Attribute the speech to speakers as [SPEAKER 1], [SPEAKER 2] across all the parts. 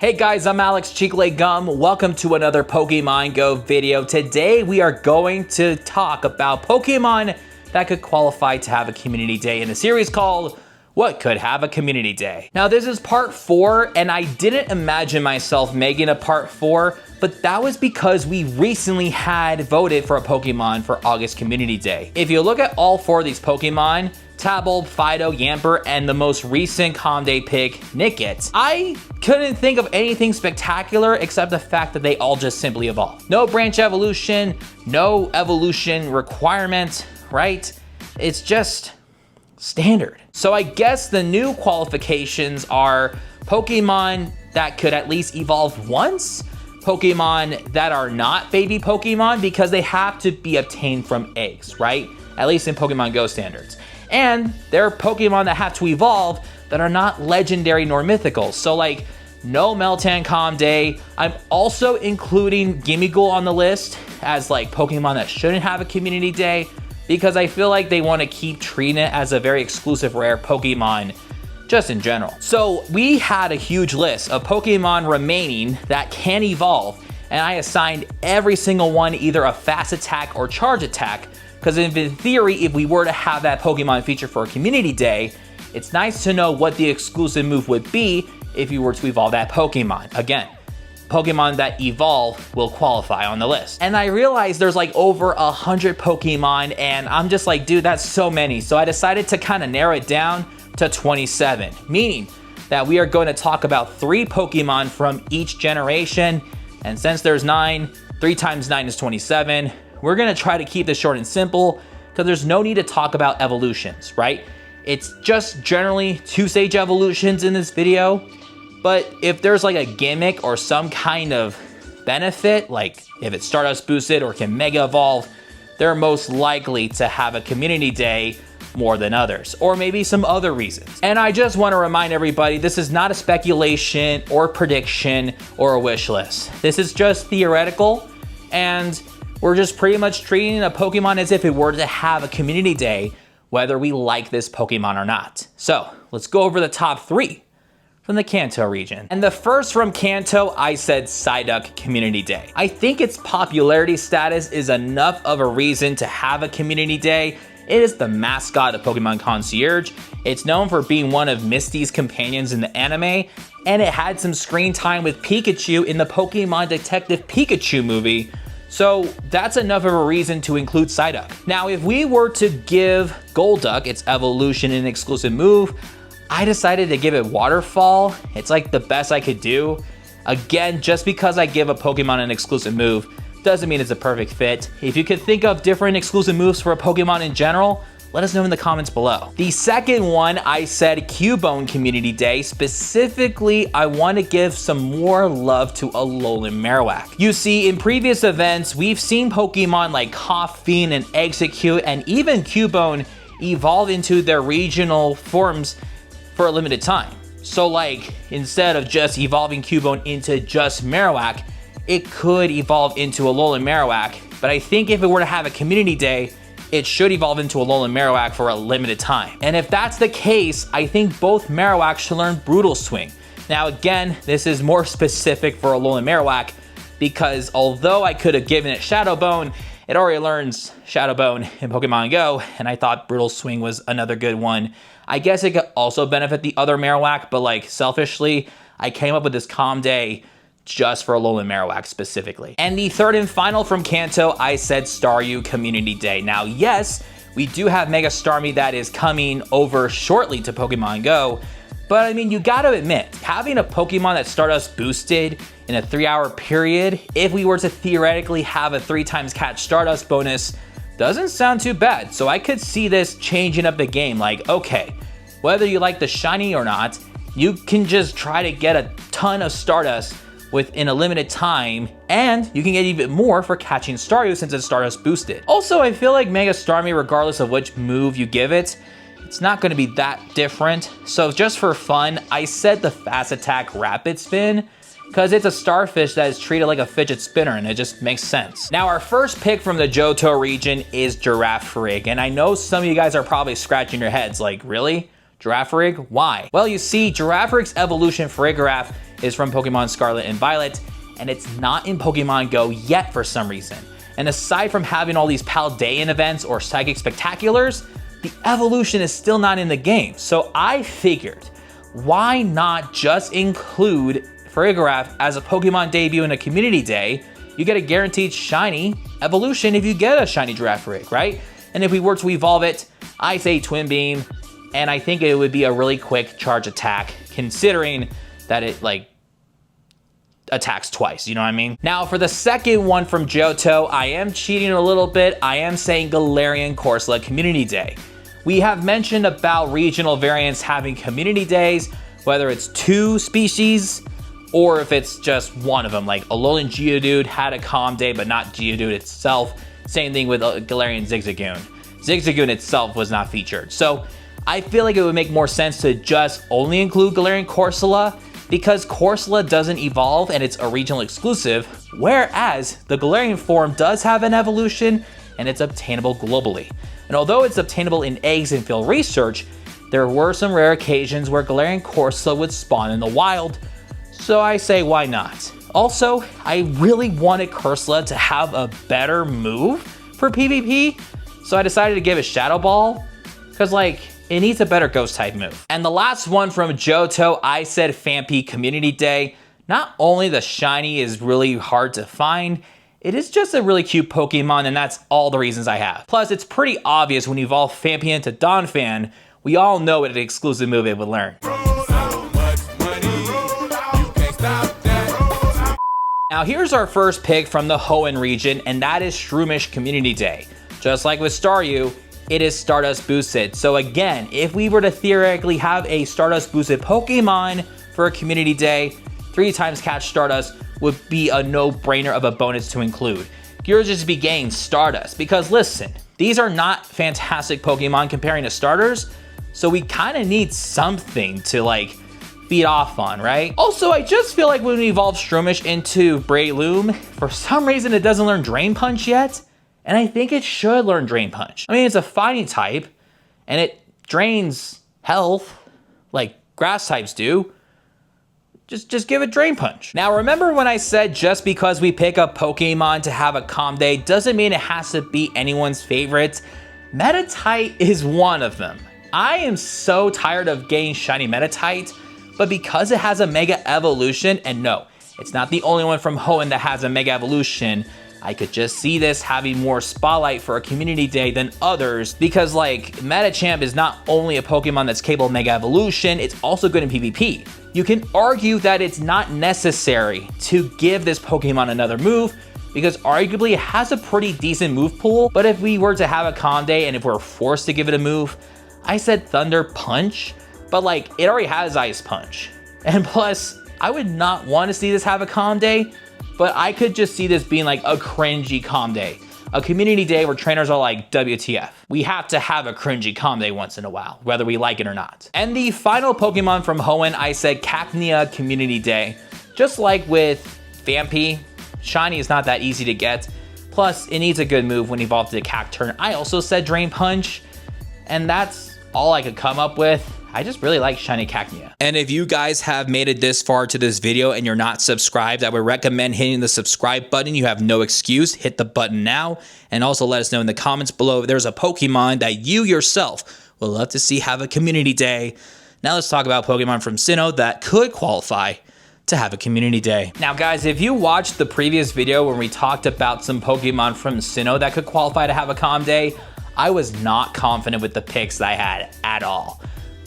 [SPEAKER 1] Hey guys, I'm Alex Chicle Gum. Welcome to another Pokemon Go video. Today we are going to talk about Pokemon that could qualify to have a community day in a series called What Could Have a Community Day. Now this is part 4 and I didn't imagine myself making a part 4, but that was because we recently had voted for a Pokemon for August Community Day. If you look at all 4 of these Pokemon, Tabble, Fido, Yamper, and the most recent Com Day pick, Nickit, I couldn't think of anything spectacular except the fact that they all just simply evolve. No branch evolution, no evolution requirement, right? It's just standard. So I guess the new qualifications are Pokemon that could at least evolve once, Pokemon that are not baby Pokemon because they have to be obtained from eggs, right? At least in Pokemon Go standards. And there are Pokemon that have to evolve that are not legendary nor mythical. So like no Meltan Com Day. I'm also including Gimmighoul on the list as like Pokemon that shouldn't have a community day because I feel like they want to keep treating it as a very exclusive rare Pokemon just in general. So we had a huge list of Pokemon remaining that can evolve and I assigned every single one either a fast attack or charge attack. Because in theory, if we were to have that Pokemon feature for a community day, it's nice to know what the exclusive move would be if you were to evolve that Pokemon. Again, Pokemon that evolve will qualify on the list. And I realized there's like over 100 Pokemon and I'm just like, dude, that's so many. So I decided to kind of narrow it down to 27, meaning that we are going to talk about 3 Pokemon from each generation. And since there's 9, 3 times 9 is 27. We're gonna try to keep this short and simple because there's no need to talk about evolutions, right? It's just generally 2 stage evolutions in this video, but if there's like a gimmick or some kind of benefit, like if it's Stardust boosted or can Mega Evolve, they're most likely to have a community day more than others, or maybe some other reasons. And I just wanna remind everybody, this is not a speculation or prediction or a wish list. This is just theoretical and we're just pretty much treating a Pokemon as if it were to have a community day, whether we like this Pokemon or not. So let's go over the top 3 from the Kanto region. And the first from Kanto, I said Psyduck Community Day. I think its popularity status is enough of a reason to have a community day. It is the mascot of Pokemon Concierge. It's known for being one of Misty's companions in the anime, and it had some screen time with Pikachu in the Pokemon Detective Pikachu movie. So that's enough of a reason to include Psyduck. Now, if we were to give Golduck its evolution and exclusive move, I decided to give it Waterfall. It's like the best I could do. Again, just because I give a Pokemon an exclusive move doesn't mean it's a perfect fit. If you could think of different exclusive moves for a Pokemon in general, let us know in the comments below. The second one, I said Cubone Community Day. Specifically, I want to give some more love to Alolan Marowak. You see, in previous events, we've seen Pokemon like Koffing and Execute and even Cubone evolve into their regional forms for a limited time. So like, instead of just evolving Cubone into just Marowak, it could evolve into Alolan Marowak. But I think if it were to have a community day, it should evolve into Alolan Marowak for a limited time. And if that's the case, I think both Marowak should learn Brutal Swing. Now again, this is more specific for Alolan Marowak because although I could have given it Shadow Bone, it already learns Shadow Bone in Pokemon Go, and I thought Brutal Swing was another good one. I guess it could also benefit the other Marowak, but like selfishly, I came up with this Calm Day just for Alolan Marowak specifically. And the third and final from Kanto, I said Staryu Community Day. Now, yes, we do have Mega Starmie that is coming over shortly to Pokemon Go, but I mean, you gotta admit, having a Pokemon that Stardust boosted in a 3-hour period, if we were to theoretically have a 3 times catch Stardust bonus, doesn't sound too bad. So I could see this changing up the game. Like, okay, whether you like the shiny or not, you can just try to get a ton of Stardust within a limited time, and you can get even more for catching Staryu since it's Stardust boosted. Also, I feel like Mega Starmie, regardless of which move you give it, it's not gonna be that different. So just for fun, I said the Fast Attack Rapid Spin, because it's a starfish that is treated like a fidget spinner and it just makes sense. Now our first pick from the Johto region is Girafarig, and I know some of you guys are probably scratching your heads like, really? Girafarig? Why? Well, you see, Girafarig's evolution Farigiraf is from Pokemon Scarlet and Violet, and it's not in Pokemon Go yet for some reason. And aside from having all these Paldean events or Psychic Spectaculars, the evolution is still not in the game. So I figured, why not just include Farigiraf as a Pokemon debut in a community day? You get a guaranteed shiny evolution if you get a shiny Girafarig, right? And if we were to evolve it, I say Twin Beam, and I think it would be a really quick charge attack considering that it like attacks twice, you know what I mean? Now for the second one from Johto, I am cheating a little bit. I am saying Galarian Corsola Community Day. We have mentioned about regional variants having community days, whether it's 2 species or if it's just one of them, like Alolan Geodude had a calm day, but not Geodude itself. Same thing with Galarian Zigzagoon. Zigzagoon itself was not featured. So I feel like it would make more sense to just only include Galarian Corsola because Corsola doesn't evolve and it's a regional exclusive, whereas the Galarian form does have an evolution and it's obtainable globally. And although it's obtainable in eggs and field research, there were some rare occasions where Galarian Corsola would spawn in the wild, so I say why not? Also, I really wanted Corsola to have a better move for PvP, so I decided to give it Shadow Ball, because like, it needs a better ghost type move. And the last one from Johto, I said Phanpy Community Day. Not only the shiny is really hard to find, it is just a really cute Pokemon, and that's all the reasons I have. Plus, it's pretty obvious when you evolve Phanpy into Donphan, we all know what an exclusive move it would learn. Now here's our first pick from the Hoenn region, and that is Shroomish Community Day. Just like with Staryu, it is Stardust boosted. So again, if we were to theoretically have a Stardust boosted Pokemon for a community day, 3 times catch Stardust would be a no-brainer of a bonus to include. You'll just be getting Stardust because listen, these are not fantastic Pokemon comparing to starters, so we kind of need something to like feed off on, right? Also, I just feel like when we evolve Shroomish into Breloom, for some reason it doesn't learn Drain Punch yet. And I think it should learn Drain Punch. I mean, it's a fighting type, and it drains health, like grass types do. Just give it Drain Punch. Now, remember when I said just because we pick a Pokemon to have a calm day doesn't mean it has to be anyone's favorite? Metatite is one of them. I am so tired of getting shiny Metatite, but because it has a Mega Evolution, and no, it's not the only one from Hoenn that has a Mega Evolution, I could just see this having more spotlight for a community day than others because like Metachamp is not only a Pokemon that's capable of Mega Evolution, it's also good in PvP. You can argue that it's not necessary to give this Pokemon another move because arguably it has a pretty decent move pool, but if we were to have a calm day and if we're forced to give it a move, I said Thunder Punch, but like it already has Ice Punch. And plus, I would not want to see this have a calm day, but I could just see this being like a cringy calm day. A community day where trainers are like, WTF. We have to have a cringy calm day once in a while, whether we like it or not. And the final Pokemon from Hoenn, I said Cacnea Community Day. Just like with Phanpy, shiny is not that easy to get. Plus, it needs a good move when evolved to the Cacturn. I also said Drain Punch, and that's all I could come up with. I just really like shiny Cacnea. And if you guys have made it this far to this video and you're not subscribed, I would recommend hitting the subscribe button. You have no excuse. Hit the button now. And also let us know in the comments below if there's a Pokemon that you yourself would love to see have a community day. Now let's talk about Pokemon from Sinnoh that could qualify to have a community day. Now guys, if you watched the previous video when we talked about some Pokemon from Sinnoh that could qualify to have a calm day, I was not confident with the picks that I had at all.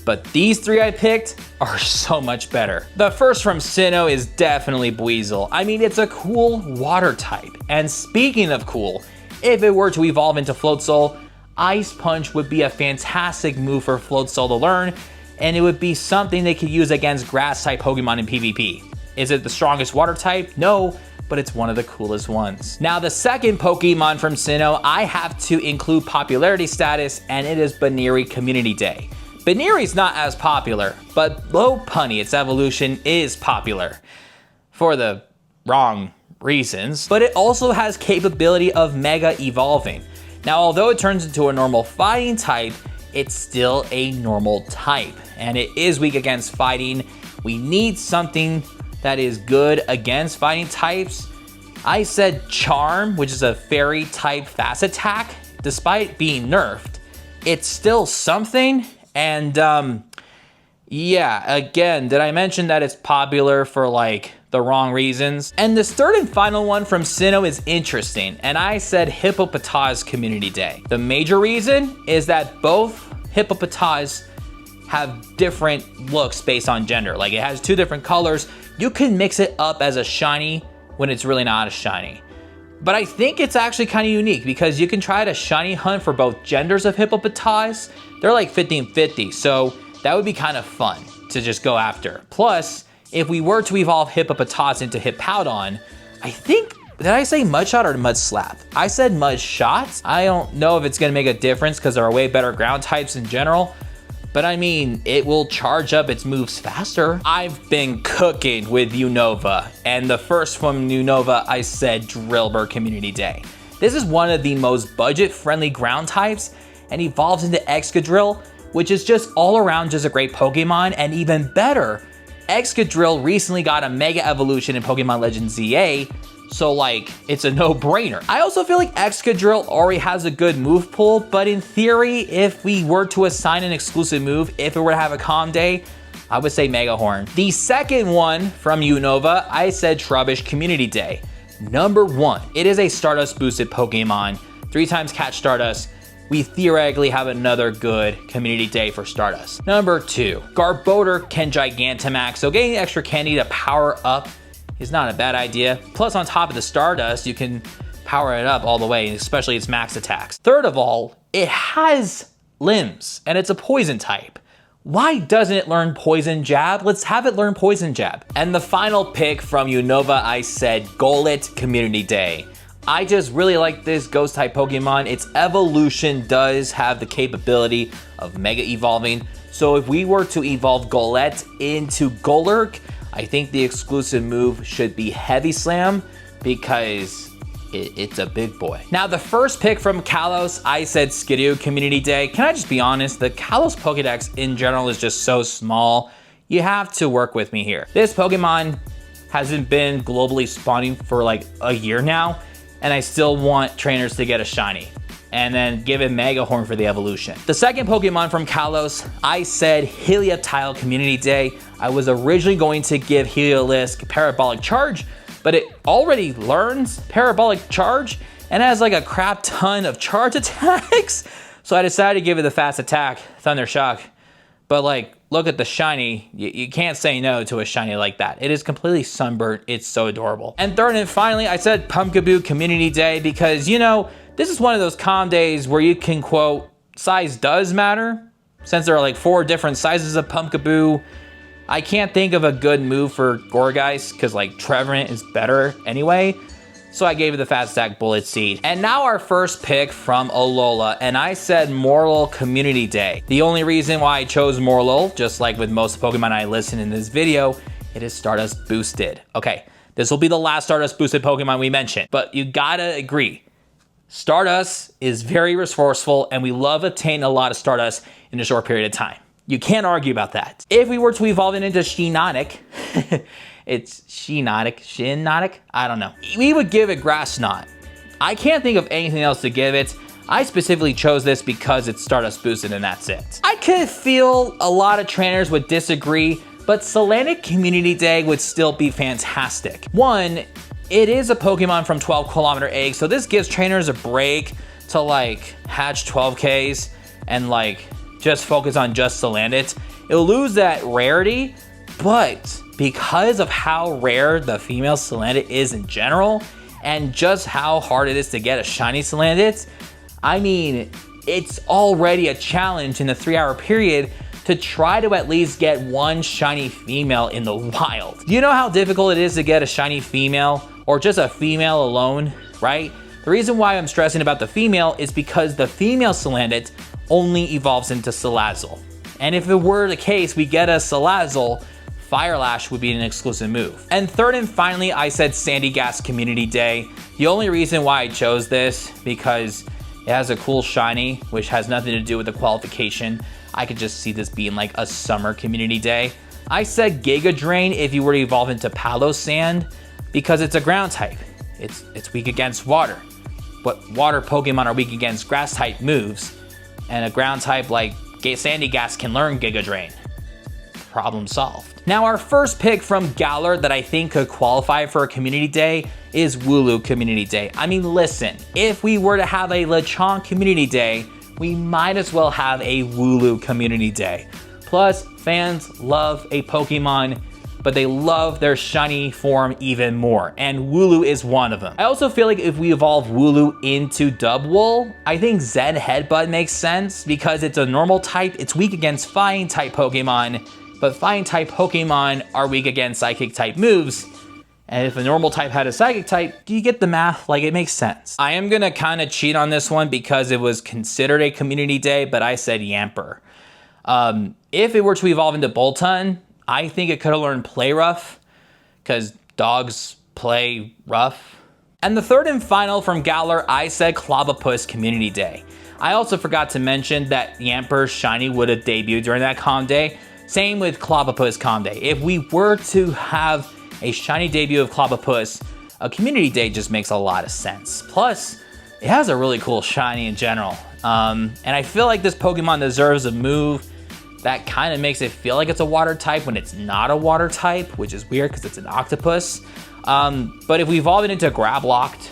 [SPEAKER 1] But these 3 I picked are so much better. The first from Sinnoh is definitely Buizel. I mean, it's a cool water type. And speaking of cool, if it were to evolve into Floatzel, Ice Punch would be a fantastic move for Floatzel to learn, and it would be something they could use against grass type Pokemon in PvP. Is it the strongest water type? No, but it's one of the coolest ones. Now, the second Pokemon from Sinnoh, I have to include popularity status, and it is Baneri Community Day. Baneri's not as popular, but Lopunny, its evolution, is popular for the wrong reasons, but it also has capability of Mega Evolving. Now, although it turns into a normal fighting type, it's still a normal type, and it is weak against fighting. We need something that is good against fighting types, I said Charm, which is a fairy type fast attack. Despite being nerfed, it's still something. And yeah, again, did I mention that it's popular for like the wrong reasons? And this third and final one from Sinnoh is interesting, and I said Hippopotas Community Day. The major reason is that both Hippopotas have different looks based on gender. Like, it has two different colors. You can mix it up as a shiny when it's really not a shiny. But I think it's actually kind of unique because you can try to shiny hunt for both genders of Hippopotas. They're like 50-50, so that would be kind of fun to just go after. Plus, if we were to evolve Hippopotas into Hippowdon, I think, did I say Mudshot or Mudslap? I said Mudshot. I don't know if it's gonna make a difference because there are way better ground types in general, but I mean, it will charge up its moves faster. I've been cooking with Unova, and the first from Unova, I said Drillbur Community Day. This is one of the most budget-friendly ground types and evolves into Excadrill, which is just all around just a great Pokemon, and even better, Excadrill recently got a Mega Evolution in Pokemon Legends ZA, so like, it's a no-brainer. I also feel like Excadrill already has a good move pool, but in theory, if we were to assign an exclusive move, if it were to have a calm day, I would say Mega Horn. The second one from Unova, I said Trubbish Community Day. Number 1, it is a Stardust boosted Pokemon. 3 times catch Stardust. We theoretically have another good community day for Stardust. Number 2, Garbodor can Gigantamax, so getting extra candy to power up is not a bad idea. Plus, on top of the Stardust, you can power it up all the way, especially its max attacks. Third of all, it has limbs, and it's a poison type. Why doesn't it learn Poison Jab? Let's have it learn Poison Jab. And the final pick from Unova, I said Golett Community Day. I just really like this ghost type Pokemon. Its evolution does have the capability of mega evolving. So if we were to evolve Golett into Golurk, I think the exclusive move should be Heavy Slam because it's a big boy. Now, the first pick from Kalos, I said Skidoo Community Day. Can I just be honest? The Kalos Pokedex in general is just so small. You have to work with me here. This Pokemon hasn't been globally spawning for like a year now, and I still want trainers to get a shiny and then give it Mega Horn for the evolution. The second Pokemon from Kalos, I said Helioptile Community Day. I was originally going to give Heliolisk Parabolic Charge, but it already learns Parabolic Charge and has like a crap ton of charge attacks. So I decided to give it the fast attack, Thunder Shock. But like, look at the shiny. You can't say no to a shiny like that. It is completely sunburnt. It's so adorable. And third and finally, I said Pumpkaboo Community Day because, you know, this is one of those calm days where you can quote, size does matter. Since there are like 4 different sizes of Pumpkaboo, I can't think of a good move for Gourgeist because like Trevenant is better anyway. So I gave it the fast attack Bullet Seed. And now our first pick from Alola, and I said Morlul Community Day. The only reason why I chose Morlul, just like with most Pokemon I listed in this video, it is Stardust boosted. Okay, this will be the last Stardust boosted Pokemon we mentioned, but you gotta agree. Stardust is very resourceful, and we love obtaining a lot of Stardust in a short period of time. You can't argue about that. If we were to evolve it into Shiinotic, it's Shiinotic, I don't know. We would give it Grass Knot. I can't think of anything else to give it. I specifically chose this because it's Stardust boosted and that's it. I could feel a lot of trainers would disagree, but Salandit Community Day would still be fantastic. One, it is a Pokemon from 12 kilometer egg, so this gives trainers a break to like hatch 12Ks and like just focus on just Salandit. It'll lose that rarity, but because of how rare the female Salandit is in general, and just how hard it is to get a shiny Salandit, I mean, it's already a challenge in the 3-hour period to try to at least get one shiny female in the wild. Do you know how difficult it is to get a shiny female, or just a female alone, right? The reason why I'm stressing about the female is because the female Salandit only evolves into Salazzle. And if it were the case, we get a Salazzle, Fire Lash would be an exclusive move. And third and finally, I said Sandygast Community Day. The only reason why I chose this, because it has a cool shiny, which has nothing to do with the qualification. I could just see this being like a summer community day. I said Giga Drain if you were to evolve into Palo-Sand because it's a ground type. It's weak against water, but water Pokemon are weak against grass type moves, and a ground type like Sandy Gas can learn Giga Drain. Problem solved. Now our first pick from Galar that I think could qualify for a community day is Wooloo Community Day. I mean, listen, if we were to have a Lechonk Community Day, we might as well have a Wooloo Community Day. Plus, fans love a Pokemon, but they love their shiny form even more, and Wooloo is one of them. I also feel like if we evolve Wooloo into Dubwool, I think Zen Headbutt makes sense because it's a normal type, it's weak against Fighting type Pokemon, but Fighting type Pokemon are weak against Psychic type moves. And if a normal type had a Psychic type, do you get the math? Like, it makes sense. I am gonna kind of cheat on this one because it was considered a community day, but I said Yamper. If it were to evolve into Boltund, I think it could have learned Play Rough because dogs play rough. And the third and final from Galar, I said Clobbopus Community Day. I also forgot to mention that Yamper's shiny would have debuted during that comm day. Same with Clobbopus comm day. If we were to have a shiny debut of Clobbopus, a community day just makes a lot of sense. Plus, it has a really cool shiny in general. And I feel like this Pokemon deserves a move that kind of makes it feel like it's a water type when it's not a water type, which is weird because it's an octopus. But if we evolve it into Grablocked,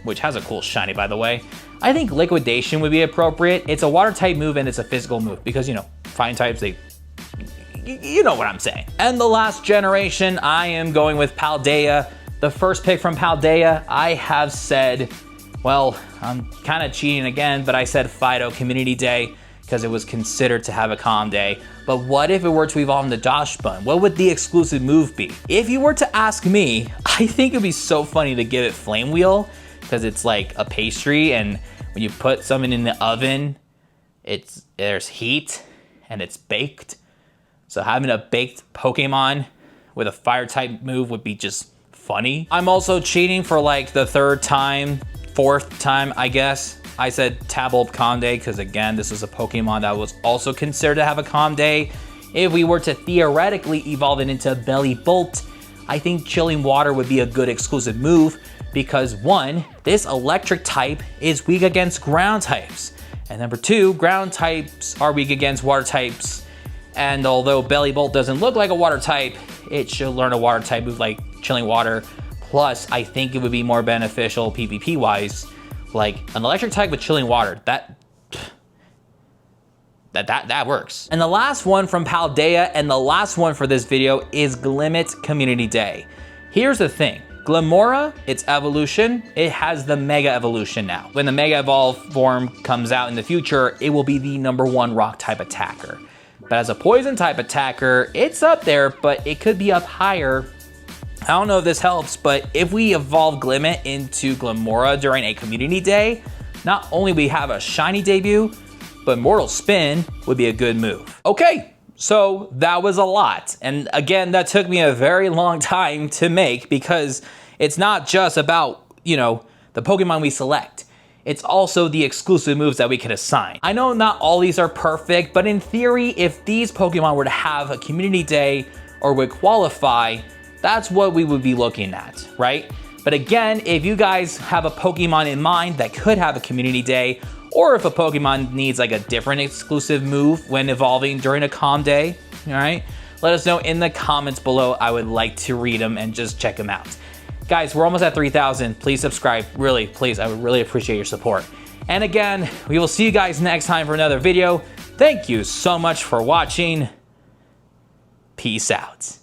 [SPEAKER 1] which has a cool shiny by the way, I think Liquidation would be appropriate. It's a water type move and it's a physical move because, you know, Fighting types, you know what I'm saying. And the last generation, I am going with Paldea. The first pick from Paldea, I have said, well, I'm kind of cheating again, but I said Fido Community Day because it was considered to have a comm day. But what if it were to evolve into Dachshund? What would the exclusive move be? If you were to ask me, I think it'd be so funny to give it Flame Wheel because it's like a pastry, and when you put something in the oven, there's heat and it's baked. So having a baked Pokemon with a fire type move would be just funny. I'm also cheating for like the fourth time, I guess. I said Tabulb Comm Day because again, this is a Pokemon that was also considered to have a Comm Day. If we were to theoretically evolve it into Bellibolt, I think Chilling Water would be a good exclusive move because one, this electric type is weak against ground types. And number two, ground types are weak against water types. And although Bellibolt doesn't look like a water type, it should learn a water type move like Chilling Water. Plus, I think it would be more beneficial PvP wise, like an electric type with Chilling Water. That works. And the last one from Paldea and the last one for this video is Glimmet Community Day. Here's the thing. Glimmora, its evolution, it has the Mega Evolution now. When the Mega Evolve form comes out in the future, it will be the #1 rock type attacker. But as a poison type attacker, it's up there, but it could be up higher. I don't know if this helps, but if we evolve Glimmet into Glimmora during a community day, not only we have a shiny debut, but Mortal Spin would be a good move. Okay, so that was a lot. And again, that took me a very long time to make because it's not just about, you know, the Pokemon we select. It's also the exclusive moves that we could assign. I know not all these are perfect, but in theory, if these Pokemon were to have a community day or would qualify, that's what we would be looking at, right? But again, if you guys have a Pokemon in mind that could have a community day, or if a Pokemon needs like a different exclusive move when evolving during a comm day, all right? Let us know in the comments below. I would like to read them and just check them out. Guys, we're almost at 3,000. Please subscribe. Really, please. I would really appreciate your support. And again, we will see you guys next time for another video. Thank you so much for watching. Peace out.